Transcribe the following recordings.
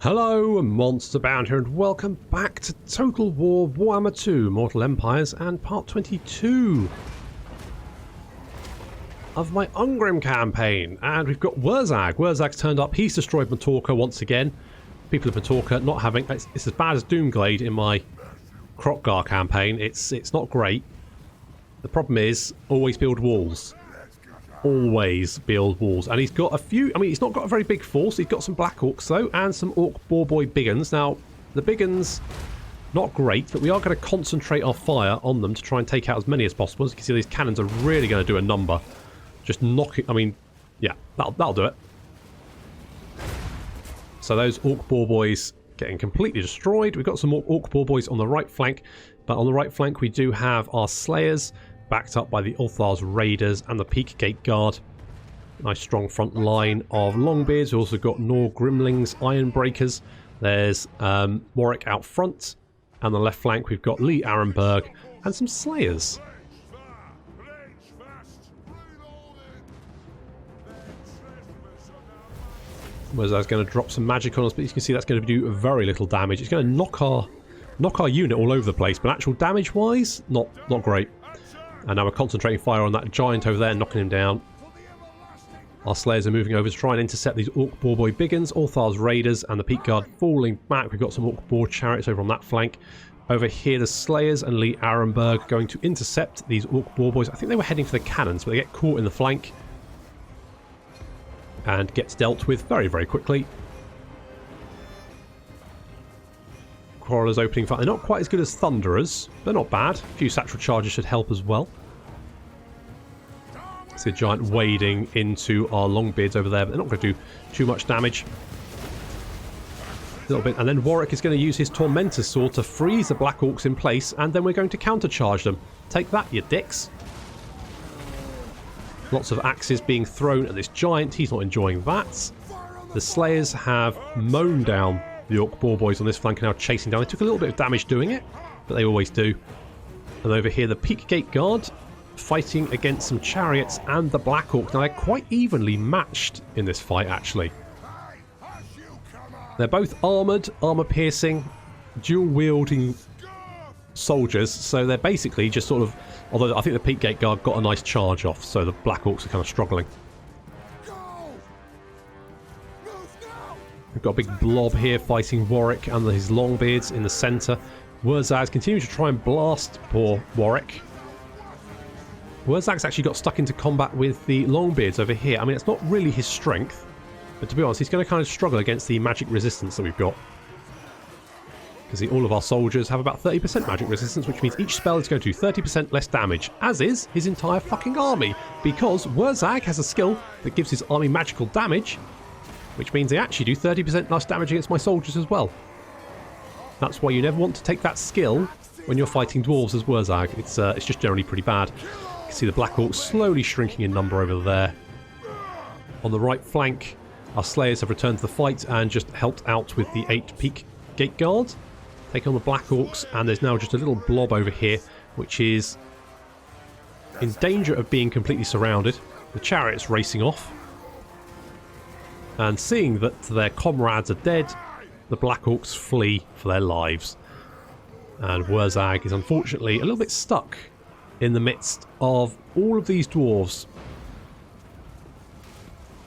Hello, Monster Bound here, and welcome back to Total War Warhammer 2 Mortal Empires and part 22 of my Ungrim Campaign. And we've got Wurzag. Wurzag's turned up. He's destroyed Matorca once again. People of Matorca not having... It's as bad as Doomglade in my Kroq-Gar campaign. It's not great. The problem is, always build walls. Always build walls. And he's got a few... I mean, he's not got a very big force. He's got some Black Orcs, though, and some Orc Boar Boy Biggins. Now, the Biggins, not great, but we are going to concentrate our fire on them to try and take out as many as possible. As you can see, these cannons are really going to do a number. Just knocking... I mean, yeah, that'll do it. So those Orc Boar Boys getting completely destroyed. We've got some more Orc Boar Boys on the right flank, but on the right flank we do have our Slayers, backed up by the Ulthar's Raiders and the Peak Gate Guard. Nice strong front line of Longbeards. We've also got Nor Grimling's Ironbreakers. There's Warwick out front. And the left flank we've got Lee Arenberg and some Slayers. Wurzag's going to drop some magic on us, but you can see that's going to do very little damage. It's going to knock our unit all over the place, but actual damage-wise, not great. And now we're concentrating fire on that giant over there, knocking him down. Our Slayers are moving over to try and intercept these Orc Boar Boy Biggins, Ulthar's Raiders, and the Peak Guard falling back. We've got some Orc Boar Chariots over on that flank. Over here, the Slayers and Lee Arenberg going to intercept these Orc Boar Boys. I think they were heading for the cannons, but they get caught in the flank. And gets dealt with very, very quickly. Quarrelers opening fire. They're not quite as good as Thunderers. They're not bad. A few satchel charges should help as well. See a giant wading into our Longbeards over there, but they're not going to do too much damage. A little bit. And then Warwick is going to use his Tormentor Sword to freeze the Black Orcs in place, and then we're going to countercharge them. Take that, you dicks. Lots of axes being thrown at this giant. He's not enjoying that. The Slayers have mown down the Orc Boar Boys on this flank, are now chasing down. They took a little bit of damage doing it, but they always do. And over here, the Peak Gate Guard fighting against some Chariots and the Black Orcs. Now, they're quite evenly matched in this fight, actually. They're both armoured, armour-piercing, dual-wielding soldiers, so they're basically just sort of... Although I think the Peak Gate Guard got a nice charge off, so the Black Orcs are kind of struggling. We've got a big blob here fighting Warwick and his Longbeards in the centre. Wurzag's continuing to try and blast poor Warwick. Wurzag's actually got stuck into combat with the Longbeards over here. I mean, it's not really his strength, but to be honest, he's going to kind of struggle against the magic resistance that we've got. Because all of our soldiers have about 30% magic resistance, which means each spell is going to do 30% less damage, as is his entire fucking army. Because Wurzag has a skill that gives his army magical damage, which means they actually do 30% less damage against my soldiers as well. That's why you never want to take that skill when you're fighting dwarves as Wurzag. It's just generally pretty bad. You can see the Black Orcs slowly shrinking in number over there. On the right flank, our Slayers have returned to the fight and just helped out with the 8 Peak Gate Guard. Take on the Black Orcs, and there's now just a little blob over here, which is in danger of being completely surrounded. The Chariots racing off. And seeing that their comrades are dead, the Black Orcs flee for their lives. And Wurzag is unfortunately a little bit stuck in the midst of all of these dwarves.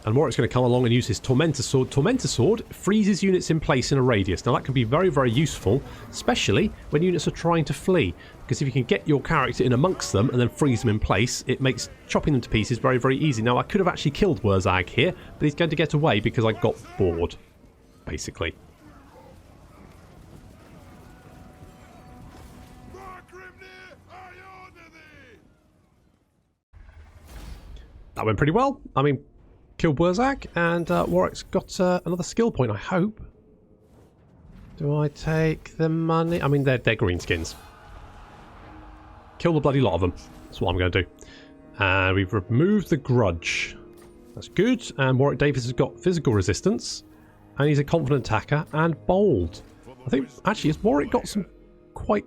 And Warwick's going to come along and use his Tormentor Sword. Tormentor Sword freezes units in place in a radius. Now that can be very, very useful, especially when units are trying to flee. Because if you can get your character in amongst them and then freeze them in place, it makes chopping them to pieces very, very easy. Now I could have actually killed Wurzag here, but he's going to get away because I got bored, basically. That went pretty well. I mean... Killed Wurzag, and Warwick's got another skill point, I hope. Do I take the money? I mean, they're Greenskins. Kill the bloody lot of them. That's what I'm going to do. And we've removed the grudge. That's good. And Warwick Davis has got physical resistance. And he's a confident attacker and bold. I think, actually, has Warwick got some quite...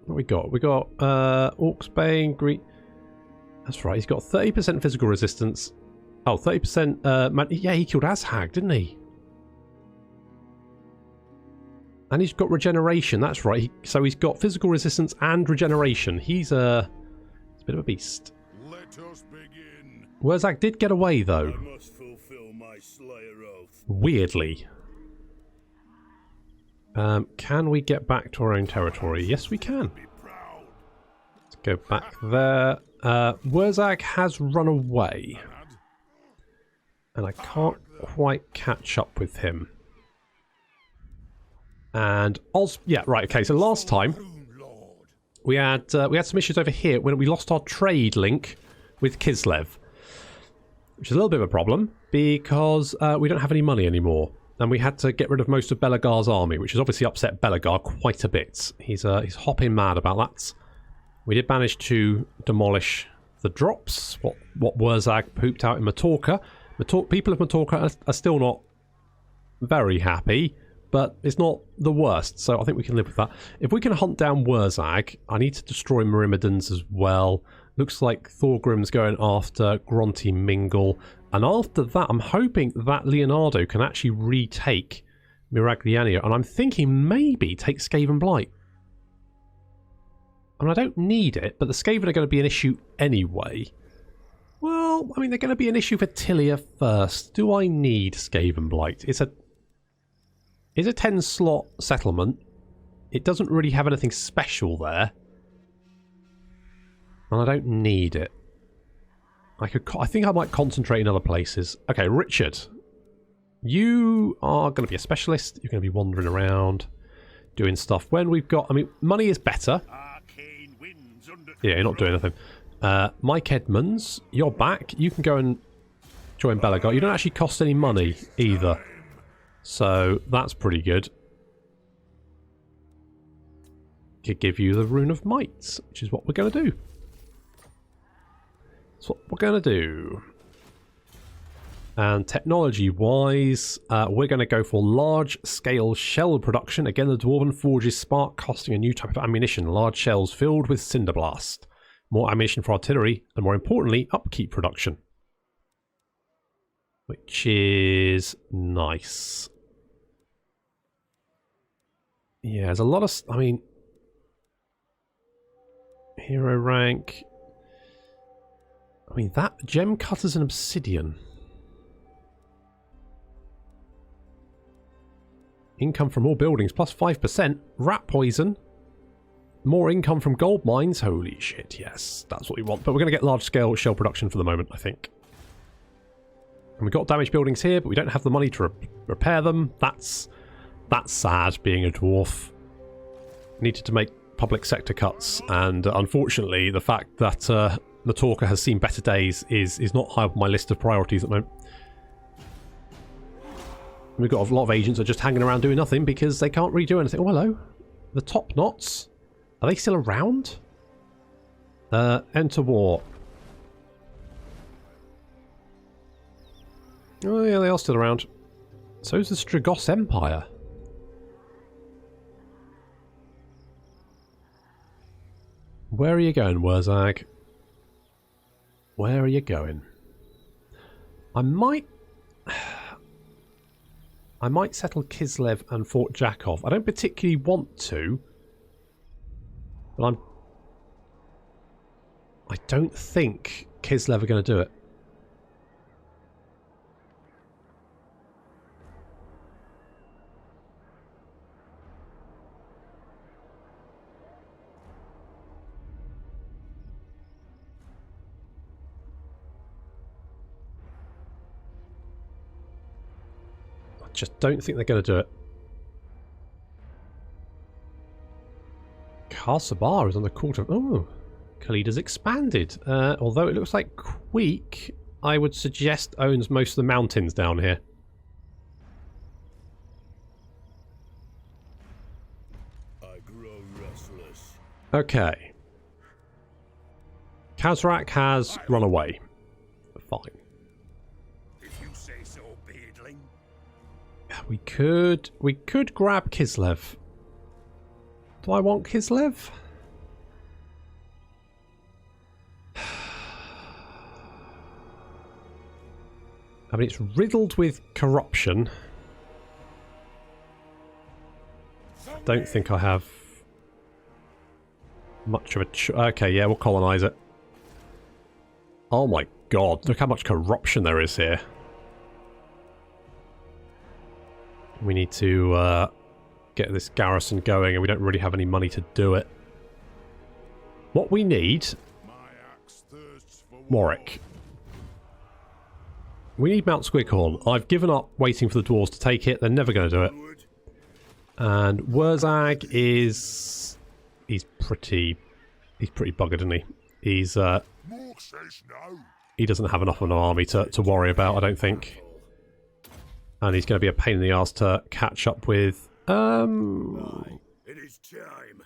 What have we got? We got Orcs Bane, Green... That's right, he's got 30% physical resistance. Oh, 30%... yeah, he killed Azhag, didn't he? And he's got regeneration, that's right. So he's got physical resistance and regeneration. He's a bit of a beast. Let us begin. Wurzag did get away, though. I must fulfill my Slayer oath. Weirdly. Can we get back to our own territory? Yes, we can. Let's go back there. Wurzag has run away. And I can't quite catch up with him. And yeah, right. Okay, so last time we had some issues over here when we lost our trade link with Kislev, which is a little bit of a problem because we don't have any money anymore, and we had to get rid of most of Belagar's army, which has obviously upset Belagar quite a bit. He's hopping mad about that. We did manage to demolish the drops. What Wurzag pooped out in Matorca. People of Matorca are still not very happy. But it's not the worst, so I think we can live with that. If we can hunt down Wurzag, I need to destroy Myrmidons as well. Looks like Thorgrim's going after Gronti Mingle. And after that, I'm hoping that Leonardo can actually retake Miragliania. And I'm thinking maybe take Skaven Blight. I mean, I don't need it, but the Skaven are going to be an issue anyway. Well, I mean, they're going to be an issue for Tilia first. Do I need Skaven Blight? It's a 10-slot settlement. It doesn't really have anything special there. And I don't need it. I think I might concentrate in other places. Okay, Richard. You are going to be a specialist. You're going to be wandering around, doing stuff. When we've got... I mean, money is better. Yeah, you're not doing anything. Mike Edmonds, you're back. You can go and join Belagar. You don't actually cost any money either. So, that's pretty good. Could give you the Rune of Might, which is what we're going to do. That's what we're going to do. And technology-wise, we're going to go for large-scale shell production. Again, the Dwarven Forge's spark costing a new type of ammunition. Large shells filled with Cinderblast. More ammunition for artillery, and more importantly, upkeep production. Which is nice. Yeah, there's a lot of... I mean... Hero rank... I mean, that... Gem cutters and obsidian. Income from all buildings, plus 5%. Rat poison. More income from gold mines. Holy shit, yes. That's what we want. But we're going to get large-scale shell production for the moment, I think. And we've got damaged buildings here, but we don't have the money to repair them. That's sad, being a dwarf. Needed to make public sector cuts, and unfortunately, the fact that Matorca has seen better days is not high on my list of priorities at the moment. We've got a lot of agents that are just hanging around doing nothing because they can't really do anything. Oh, hello. The top knots. Are they still around? Enter war. Oh yeah, they are still around. So is the Strigos Empire. Where are you going, Wurzag? Where are you going? I might settle Kislev and Fort Jakov. I don't particularly want to. But I don't think Kislev are going to do it. I just don't think they're going to do it. Karsabar is on the court of... Oh, Khalida's expanded. Although it looks like Queek, I would suggest, owns most of the mountains down here. I grow restless. Okay. Kazrak has run away. Fine. If you say so, beardling. We could grab Kislev. Do I want Kislev? I mean, it's riddled with corruption. Don't think I have much of a... okay, yeah, we'll colonise it. Oh my god, look how much corruption there is here. We need to get this garrison going, and we don't really have any money to do it. What we need... Warwick. We need Mount Squighorn. I've given up waiting for the dwarves to take it. They're never going to do it. And Wurzag is... he's pretty buggered, isn't he? He's he doesn't have enough of an army to worry about, I don't think. And he's going to be a pain in the arse to catch up with. It is time.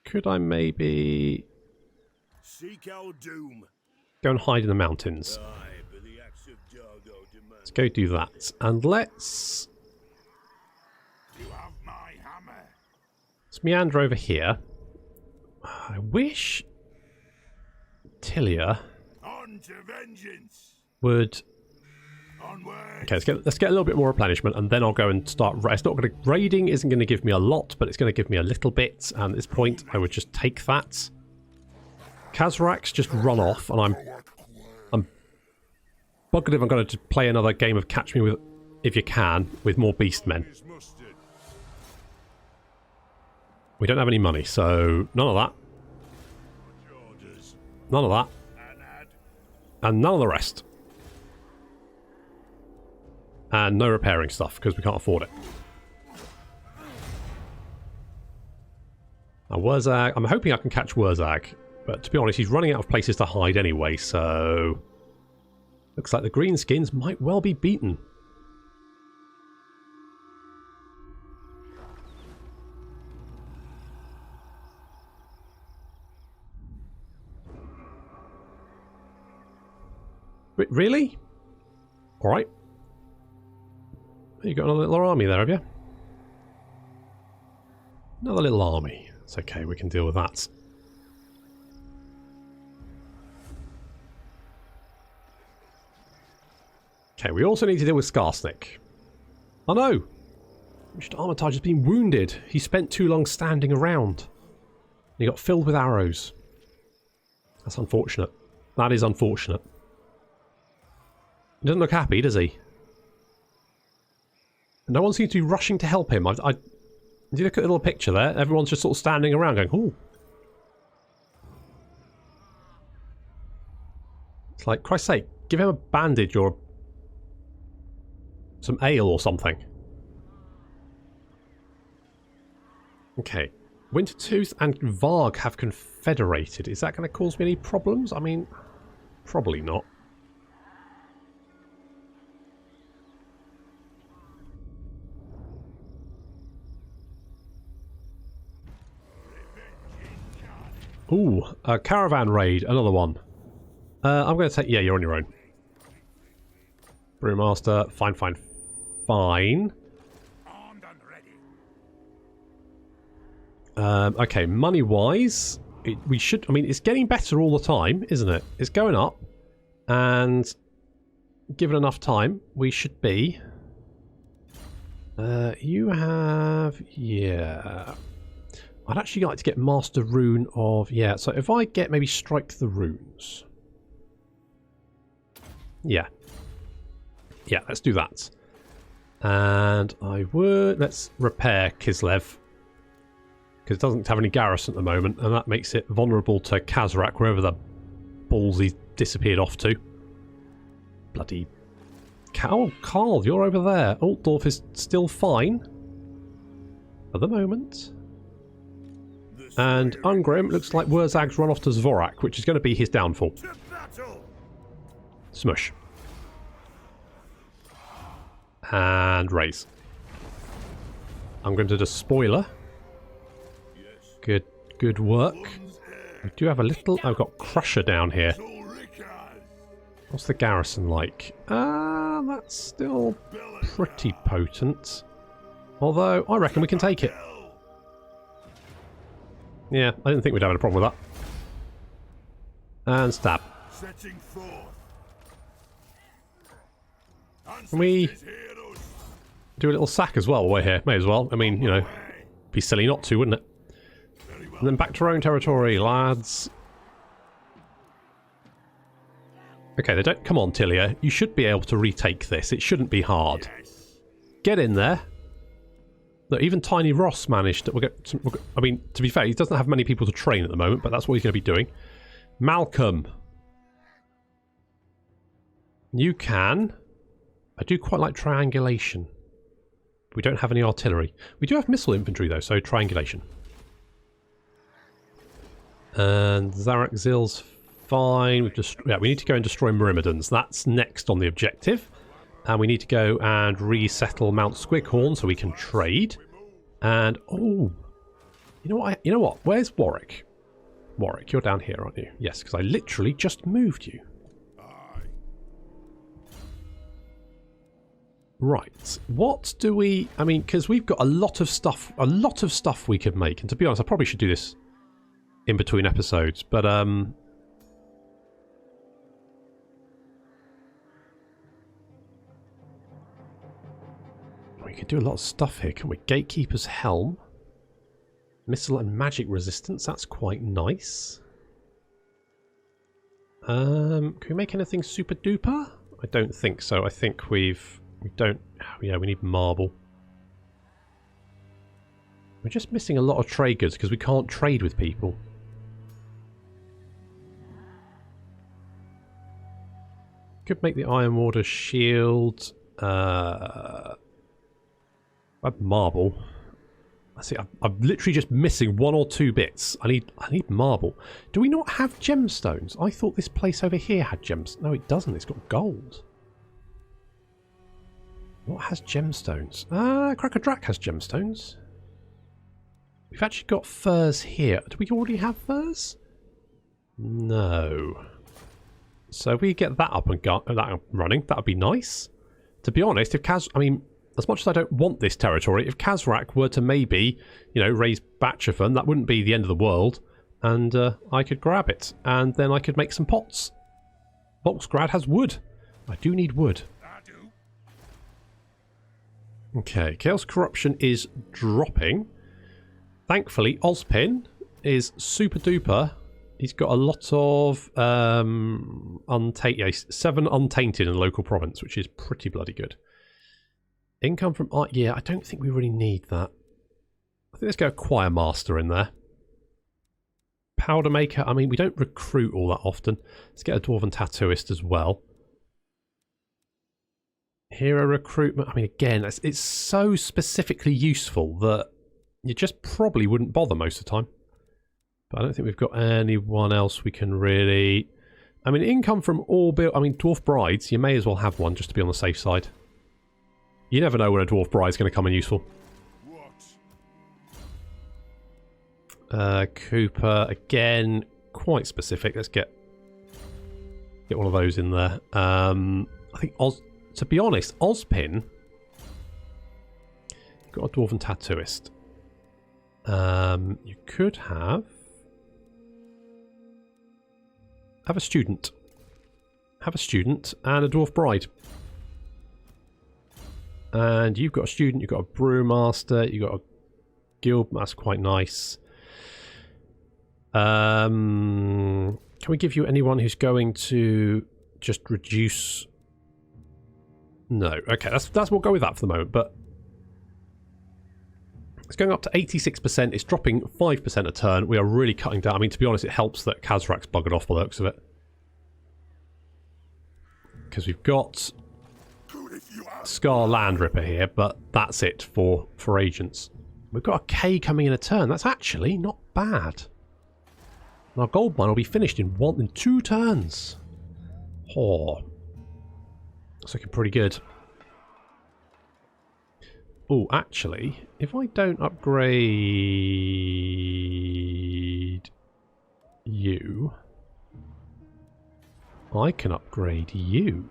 Could I maybe Seek our doom. go and hide in the mountains? Let's go do that. And let's meander over here. I wish Tilia would... okay, let's get a little bit more replenishment, and then I'll go and start... it's not going to... raiding isn't going to give me a lot, but it's going to give me a little bit, and at this point I would just take that. Kazarak's just run off, and I'm buggered if I'm going to play another game of Catch Me With... if you can, with more beastmen. We don't have any money, so none of that. None of that. And none of the rest. And no repairing stuff, because we can't afford it. Now, Wurzag... I'm hoping I can catch Wurzag. But to be honest, he's running out of places to hide anyway, so... looks like the Greenskins might well be beaten. Really? Alright. You got another little army there, have you? Another little army. It's okay, we can deal with that. Okay, we also need to deal with Skarsnik. Oh no! Armitage has been wounded. He spent too long standing around. He got filled with arrows. That's unfortunate. That is unfortunate. He doesn't look happy, does he? No one seems to be rushing to help him. Did you look at the little picture there? Everyone's just sort of standing around going, ooh. It's like, Christ's sake, give him a bandage or some ale or something. Okay. Wintertooth and Varg have confederated. Is that going to cause me any problems? I mean, probably not. Ooh, a caravan raid, another one. I'm going to take... yeah, you're on your own. Brewmaster, fine, fine, fine. Armed and ready. Okay, money-wise, we should... I mean, it's getting better all the time, isn't it? It's going up, and given enough time, we should be... you have... yeah... I'd actually like to get Master Rune of... yeah, so if I get maybe Strike the Runes. Yeah. Yeah, let's do that. And I would... let's repair Kislev. Because it doesn't have any garrison at the moment, and that makes it vulnerable to Kazarak, wherever the balls he's disappeared off to. Bloody... oh, Carl, you're over there. Altdorf is still fine. At the moment... and Ungrim looks like Wurzag's run off to Zvorak, which is going to be his downfall. Smush. And raise. I'm going to do spoiler. Good work. I do have a little... I've got Crusher down here. What's the garrison like? That's still pretty potent. Although, I reckon we can take it. Yeah, I didn't think we'd have a problem with that. And stab. Can we do a little sack as well while we're here? May as well. I mean, you know, Be silly not to, wouldn't it? And then back to our own territory, lads. Okay, they don't... Come on, Tilia. You should be able to retake this. It shouldn't be hard. Get in there. Look, even Tiny Ross managed to... I mean, to be fair, he doesn't have many people to train at the moment, but that's what he's going to be doing. Malcolm. You can. I do quite like triangulation. We don't have any artillery. We do have missile infantry, though, so triangulation. And Zarak Zil's fine. We need to go and destroy Myrmidons. That's next on the objective. And we need to go and resettle Mount Squighorn so we can trade. And oh, you know what? You know what? Where's Warwick? Warwick, you're down here, aren't you? Yes, because I literally just moved you. Right. What do we? I mean, because we've got a lot of stuff we could make. And to be honest, I probably should do this in between episodes, but we could do a lot of stuff here, can we? Gatekeeper's Helm. Missile and magic resistance, that's quite nice. Can we make anything super duper? I don't think so. I think we need marble. We're just missing a lot of trade goods because we can't trade with people. Could make the Iron Warder shield. Marble. I see. I'm literally just missing 1 or 2 bits. I need marble. Do we not have gemstones? I thought this place over here had gems. No, it doesn't. It's got gold. What has gemstones? Cracker Drac has gemstones. We've actually got furs here. Do we already have furs? No. So if we get that up and running, that would be nice. To be honest, if I mean, as much as I don't want this territory, if Kazrak were to maybe, raise Batchafen, that wouldn't be the end of the world, and I could grab it, and then I could make some pots. Volksgrad has wood. I do need wood. Okay, Chaos Corruption is dropping. Thankfully, Ozpin is super duper. He's got a lot of 7 untainted in the local province, which is pretty bloody good. Income from art, yeah, I don't think we really need that. I think let's go a Choir Master in there. Powder Maker, I mean, we don't recruit all that often. Let's get a Dwarven Tattooist as well. Hero recruitment, I mean, again, it's so specifically useful that you just probably wouldn't bother most of the time. But I don't think we've got anyone else we can really... I mean, income from all Dwarf Brides, you may as well have one just to be on the safe side. You never know when a Dwarf Bride's going to come in useful. Cooper, again, quite specific. Let's get one of those in there. I think to be honest, Ozpin got a Dwarven Tattooist. You could have a student. Have a student and a Dwarf Bride. And you've got a student, you've got a Brewmaster, you've got a Guild, that's quite nice. Can we give you anyone who's going to just reduce... No, okay, we'll go with that for the moment, but it's going up to 86%, it's dropping 5% a turn, we are really cutting down. I mean, to be honest, it helps that Kazrak's buggered off by the looks of it. Because we've got Scar Land Ripper here, but that's it for agents. We've got a K coming in a turn, that's actually not bad. And our gold mine will be finished in 2 turns. Oh. That's looking pretty good. Oh, actually, if I don't upgrade you, I can upgrade you.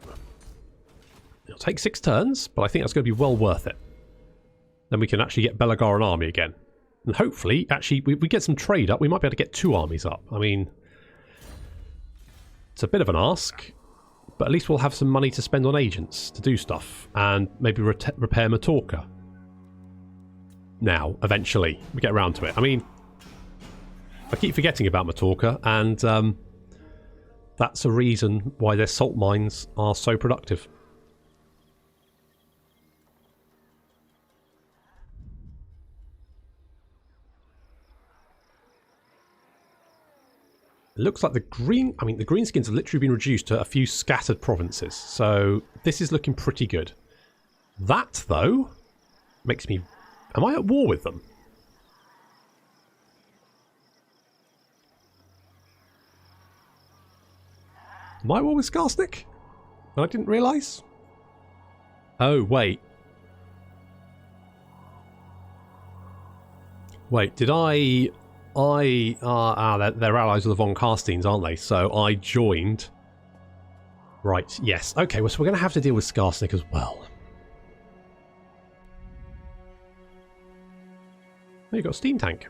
It'll take 6 turns, but I think that's going to be well worth it. Then we can actually get Belagar an army again. And hopefully, actually, we get some trade up, we might be able to get 2 armies up. I mean, it's a bit of an ask, but at least we'll have some money to spend on agents to do stuff, and maybe repair Matorca. now, eventually. We get around to it. I mean, I keep forgetting about Matorca, and that's a reason why their salt mines are so productive. It looks like the Greenskins have literally been reduced to a few scattered provinces, so this is looking pretty good. That, though, makes me... Am I at war with them? Am I at war with Skarsnik? And I didn't realise? Oh, wait. Wait, did I... they're allies of the Von Karsteins, aren't they? So I joined. Right, yes. Okay, well, so we're going to have to deal with Skarsnik as well. Oh, you've got a steam tank.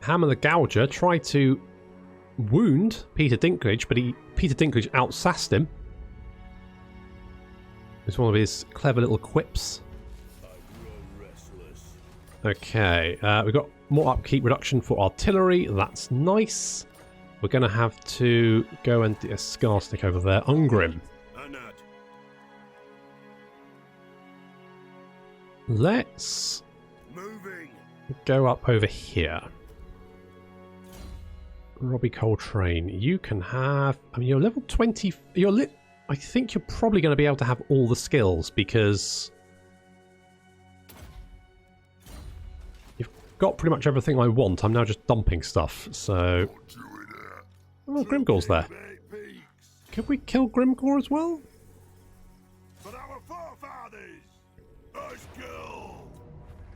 Hammer the Gouger tried to wound Peter Dinklage, but Peter Dinklage outsassed him. It's one of his clever little quips. Okay, we've got more upkeep reduction for artillery. That's nice. We're going to have to go and do a Skarsnik over there. Ungrim. Let's go up over here. Robbie Coltrane, you can have... I mean, you're level 20... I think you're probably going to be able to have all the skills because... You've got pretty much everything I want. I'm now just dumping stuff, so... Oh, Grimgore's there. Could we kill Grimgore as well?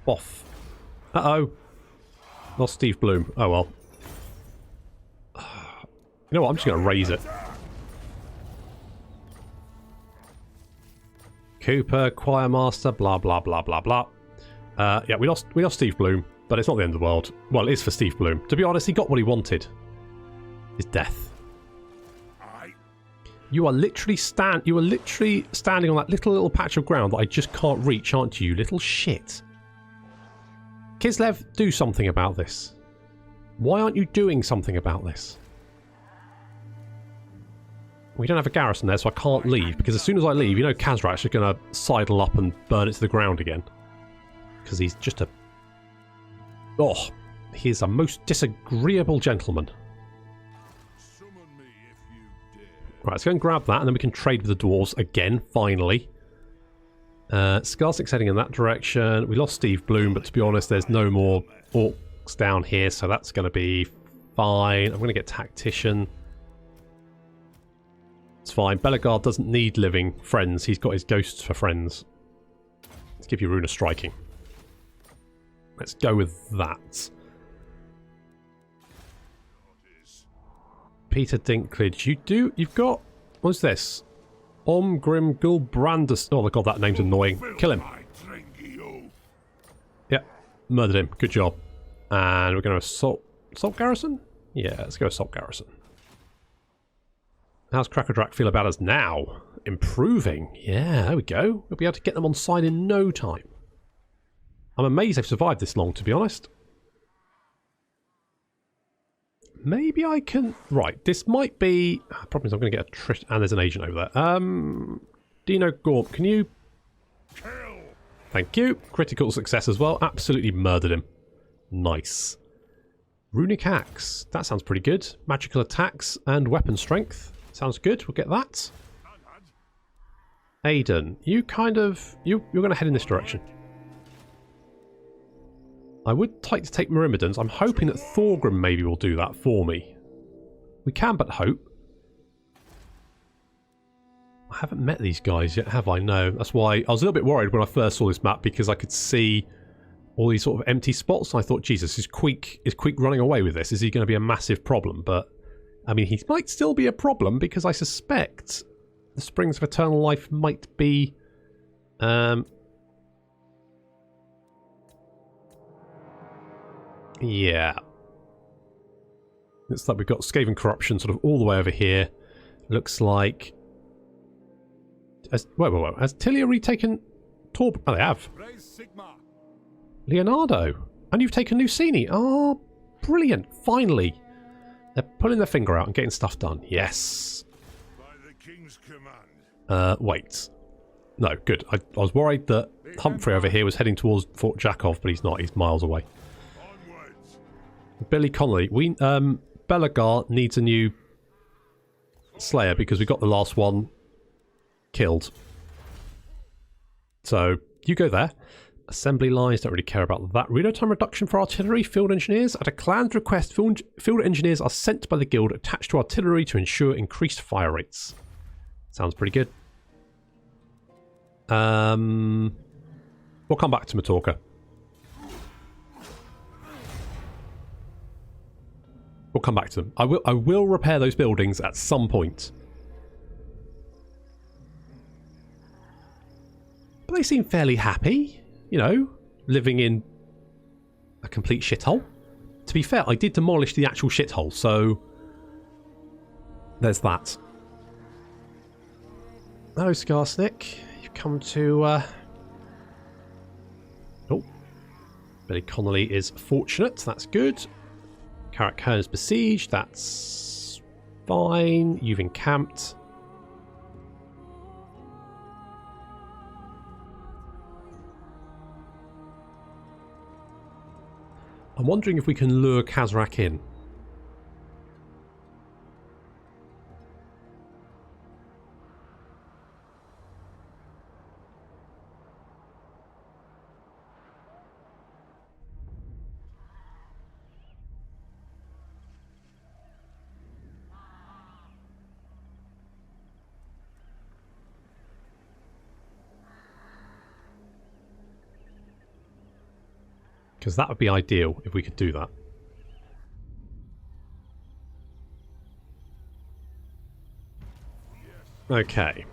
Boff. Uh-oh. Lost Steve Bloom. Oh, well. You know what? I'm just going to raise it. Cooper, Choirmaster, blah, blah, blah, blah, blah. Yeah, we lost Steve Bloom, but it's not the end of the world. Well, it is for Steve Bloom. To be honest, he got what he wanted. His death. You are literally standing on that little patch of ground that I just can't reach, aren't you, little shit? Kislev, do something about this. Why aren't you doing something about this? We don't have a garrison there, so I can't leave, because as soon as I leave, you know Kazrak's just going to sidle up and burn it to the ground again. Because he's just a... Oh, he's a most disagreeable gentleman. Right, let's go and grab that, and then we can trade with the dwarves again, finally. Skarsnik's heading in that direction. We lost Steve Bloom, but to be honest, there's no more orcs down here, so that's going to be fine. I'm going to get Tactician. It's fine. Bellegarde doesn't need living friends. He's got his ghosts for friends. Let's give you Runa Striking. Let's go with that. Peter Dinklage, you've got... What's this? Ungrim Gulbrandus. Oh my god, that name's annoying. Kill him. Yep, murdered him. Good job. And we're going to assault garrison? Yeah, let's go assault garrison. How's Krakadrak feel about us now? Improving. Yeah, there we go. We'll be able to get them on side in no time. I'm amazed they've survived this long, to be honest. Maybe I can... Right, this might be... Problem is I'm going to get a... And there's an agent over there. Dino Gorp, can you... Thank you. Critical success as well. Absolutely murdered him. Nice. Runic Axe. That sounds pretty good. Magical attacks and weapon strength. Sounds good. We'll get that. Aiden, you kind of... You're going to head in this direction. I would like to take Myrmidons. I'm hoping that Thorgrim maybe will do that for me. We can but hope. I haven't met these guys yet, have I? No. That's why I was a little bit worried when I first saw this map, because I could see all these sort of empty spots, and I thought, Jesus, is Queek running away with this? Is he going to be a massive problem? But, I mean, he might still be a problem, because I suspect the Springs of Eternal Life might be... Yeah. Looks like we've got Skaven Corruption sort of all the way over here. Looks like... wait. Has Tilia retaken Torb? Oh, they have. Leonardo. And you've taken Lucini. Oh, brilliant. Finally. They're pulling their finger out and getting stuff done. Yes. By the king's command. Wait. No, good. I was worried that Humphrey over here was heading towards Fort Jakov, but he's not. He's miles away. Onwards. Billy Connolly. Belagar needs a new Slayer because we got the last one killed. So, you go there. Assembly lines, don't really care about that. Reload time reduction for artillery, field engineers. At a clan's request, field engineers are sent by the guild attached to artillery to ensure increased fire rates. Sounds pretty good. We'll come back to Matorca. We'll come back to them. I will repair those buildings at some point. But they seem fairly happy. You know, living in a complete shithole. To be fair, I did demolish the actual shithole, so there's that. Hello, Skarsnik. You've come to... Oh. Billy Connolly is fortunate. That's good. Carrot Kern is besieged. That's fine. You've encamped. I'm wondering if we can lure Kazrak in. Because that would be ideal if we could do that. Okay.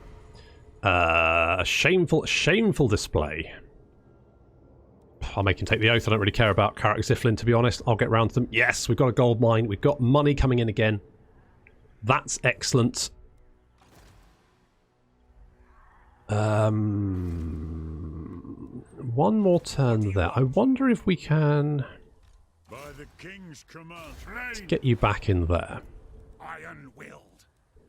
Shameful display. I'll make him take the oath. I don't really care about Karak Ziflin, to be honest. I'll get round to them. Yes, we've got a gold mine. We've got money coming in again. That's excellent. One more turn there. I wonder if we can By the king's command. get you back in there. Iron-willed.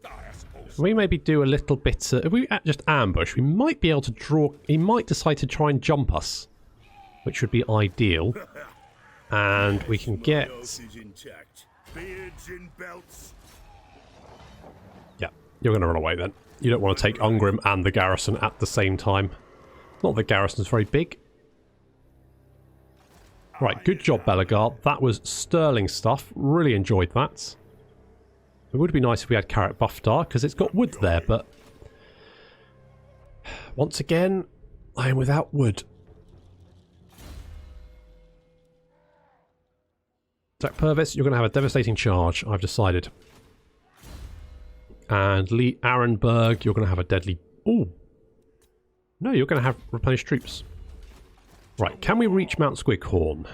I suppose. We maybe do a little bit... if we just ambush, we might be able to draw... He might decide to try and jump us, which would be ideal. And we can get... Health is intact. Beards in belts. Yeah, you're going to run away then. You don't want to take Ungrim and the garrison at the same time. Not that the garrison's very big. Right, good job, Belagar. That was sterling stuff. Really enjoyed that. It would be nice if we had Carrot Buffdar, because it's got wood there, but... Once again, I am without wood. Zach Purvis, you're going to have a devastating charge, I've decided. And Lee Arenberg, you're going to have a deadly... Ooh. No, you're going to have replenished troops. Right, can we reach Mount Squighorn?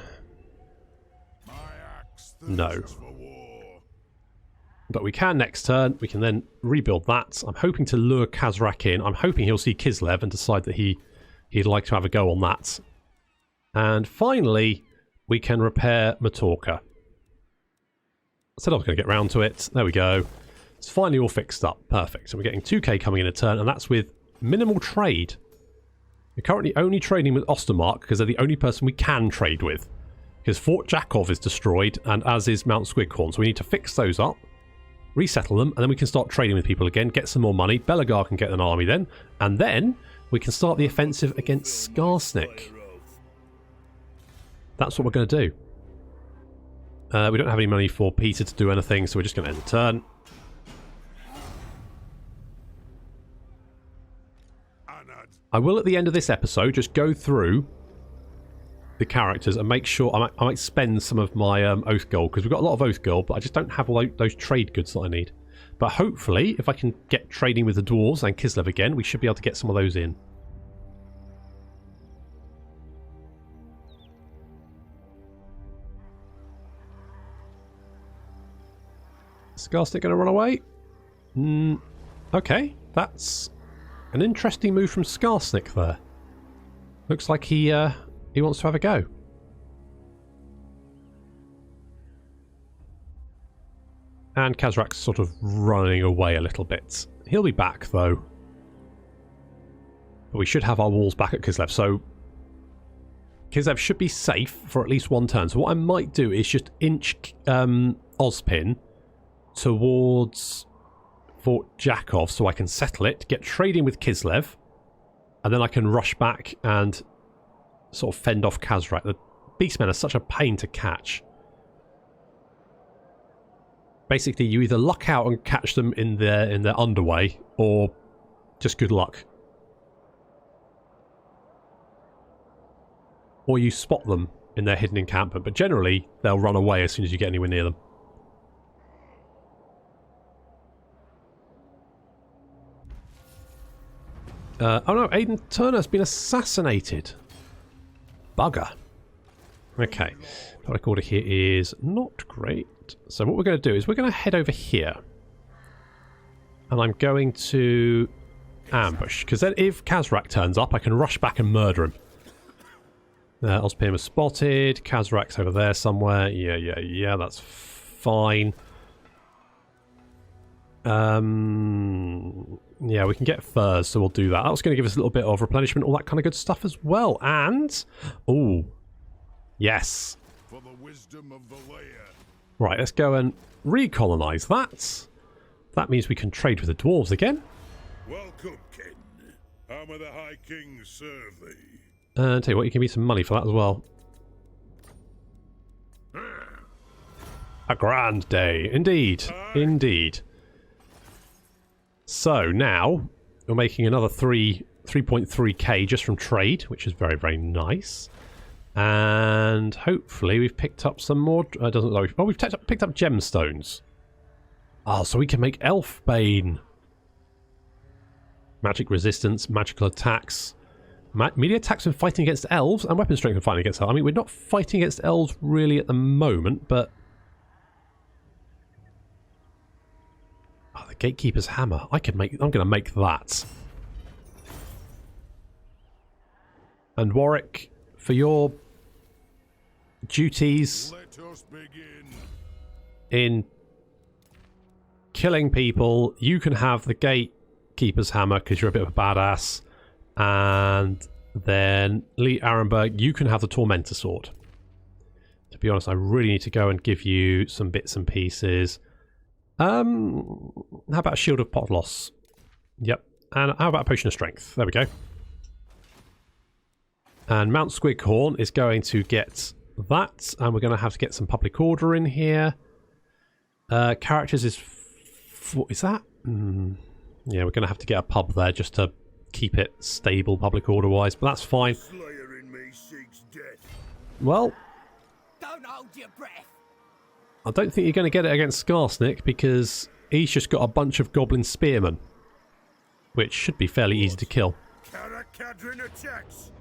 No. But we can next turn. We can then rebuild that. I'm hoping to lure Kazrak in. I'm hoping he'll see Kislev and decide that he'd like to have a go on that. And finally, we can repair Matorca. I said I was going to get round to it. There we go. It's finally all fixed up. Perfect. So we're getting 2k coming in a turn, and that's with minimal trade. We're currently only trading with Ostermark because they're the only person we can trade with. Because Fort Jakov is destroyed, and as is Mount Squighorn. So we need to fix those up, resettle them, and then we can start trading with people again, get some more money. Belagar can get an army then, and then we can start the offensive against Skarsnik. That's what we're going to do. We don't have any money for Peter to do anything, so we're just going to end the turn. I will, at the end of this episode, just go through the characters and make sure I might spend some of my Oath Gold, because we've got a lot of Oath Gold, but I just don't have all those trade goods that I need. But hopefully, if I can get trading with the Dwarves and Kislev again, we should be able to get some of those in. Skarsnik going to run away? Okay, that's An interesting move from Skarsnik there. Looks like he wants to have a go. And Kazrak's sort of running away a little bit. He'll be back, though. But we should have our walls back at Kislev, so Kislev should be safe for at least one turn. So what I might do is just inch Ozpin towards Fort Jakov so I can settle it, get trading with Kislev, and then I can rush back and sort of fend off Kazrak. The Beastmen are such a pain to catch. Basically, you either luck out and catch them in their underway, or just good luck. Or you spot them in their hidden encampment, but generally they'll run away as soon as you get anywhere near them. Oh no, Aidan Turner's been assassinated. Bugger. Okay, public order here is not great. So what we're going to do is we're going to head over here. And I'm going to ambush, because then if Kazrak turns up, I can rush back and murder him. Ozpin was spotted. Kazrak's over there somewhere. Yeah, that's fine. Yeah, we can get furs, so we'll do that. That was going to give us a little bit of replenishment, all that kind of good stuff as well. And, oh, yes. For the wisdom of the layer. Right, let's go and recolonize that. That means we can trade with the dwarves again. Welcome, kin. How may the High King serve thee? Tell you what, you can give me some money for that as well. A grand day, indeed, indeed. So now we're making another 3.3k just from trade, which is very, very nice. And hopefully we've picked up some more. Doesn't look. Oh, we've picked up gemstones. Oh, so we can make Elfbane. Magic resistance, magical attacks. Melee attacks when fighting against elves, and weapon strength when fighting against elves. I mean, we're not fighting against elves really at the moment, but... Oh, the Gatekeeper's Hammer. I'm going to make that. And Warwick, for your duties in killing people, you can have the Gatekeeper's Hammer because you're a bit of a badass. And then Lee Arenberg, you can have the Tormentor Sword. To be honest, I really need to go and give you some bits and pieces. How about a Shield of Potloss? Yep. And how about a Potion of Strength? There we go. And Mount Squighorn is going to get that. And we're going to have to get some public order in here. Characters is... What is that? Yeah, we're going to have to get a pub there just to keep it stable public order wise, but that's fine. Slayer in me seeks death. Well, don't hold your breath. I don't think you're going to get it against Skarsnik because he's just got a bunch of goblin spearmen, which should be fairly easy to kill. Attacks.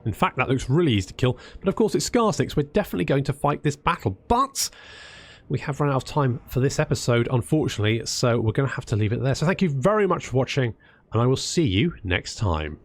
In fact, that looks really easy to kill, but of course it's Skarsnik, so we're definitely going to fight this battle, but we have run out of time for this episode, unfortunately, so we're going to have to leave it there. So thank you very much for watching, and I will see you next time.